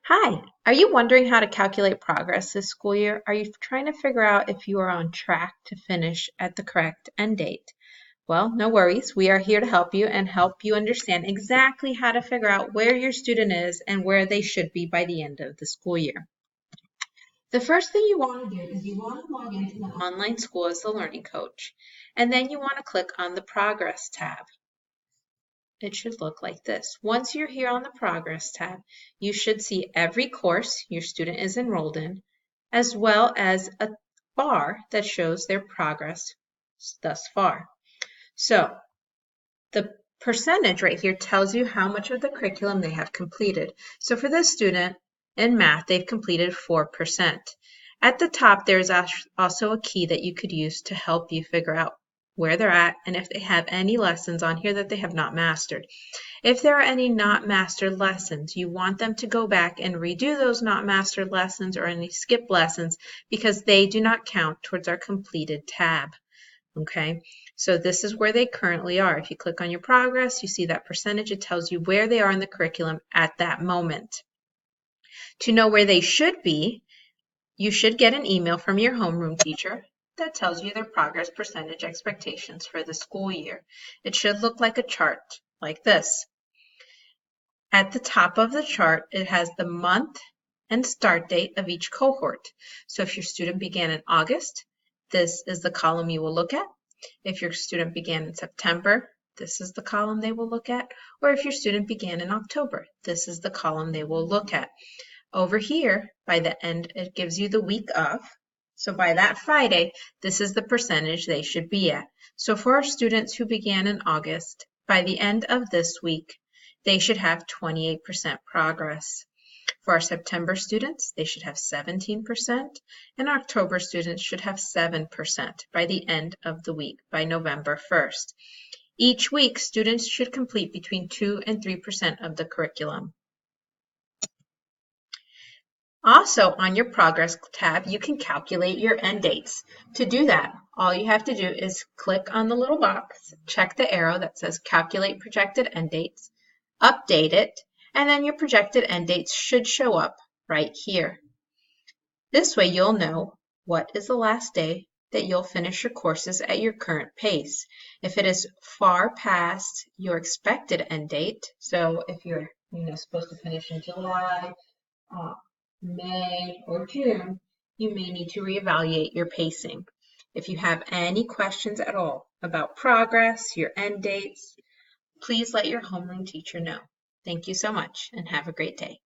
Hi, are you wondering how to calculate progress this school year? Are you trying to figure out if you are on track to finish at the correct end date? Well, no worries. We are here to help you and help you understand exactly how to figure out where your student is and where they should be by the end of the school year. The first thing you want to do is you want to log into the online school as the learning coach, and then you want to click on the Progress tab. It should look like this. Once you're here on the Progress tab, you should see every course your student is enrolled in, as well as a bar that shows their progress thus far. So the percentage right here tells you how much of the curriculum they have completed. So for this student in math, they've completed 4%. At the top, there's also a key that you could use to help you figure out where they're at and if they have any lessons on here that they have not mastered. If there are any not mastered lessons, you want them to go back and redo those not mastered lessons or any skip lessons because they do not count towards our completed tab. Okay, so this is where they currently are. If you click on your progress, you see that percentage. It tells you where they are in the curriculum at that moment. To know where they should be, you should get an email from your homeroom teacher that tells you their progress percentage expectations for the school year. It should look like a chart like this. At the top of the chart, it has the month and start date of each cohort. So if your student began in August, this is the column you will look at. If your student began in September, this is the column they will look at. Or if your student began in October, this is the column they will look at. Over here, by the end, it gives you the week of. So by that Friday, this is the percentage they should be at. So for our students who began in August, by the end of this week, they should have 28% progress. For our September students, they should have 17%, and October students should have 7% by the end of the week, by November 1st. Each week, students should complete between 2 and 3% of the curriculum. Also, on your Progress tab, you can calculate your end dates. To do that, all you have to do is click on the little box, check the arrow that says Calculate Projected End Dates, update it, and then your projected end dates should show up right here. This way you'll know what is the last day that you'll finish your courses at your current pace. If it is far past your expected end date, so if you're supposed to finish in July, May, or June, you may need to reevaluate your pacing. If you have any questions at all about progress, your end dates, please let your homeroom teacher know. Thank you so much and have a great day.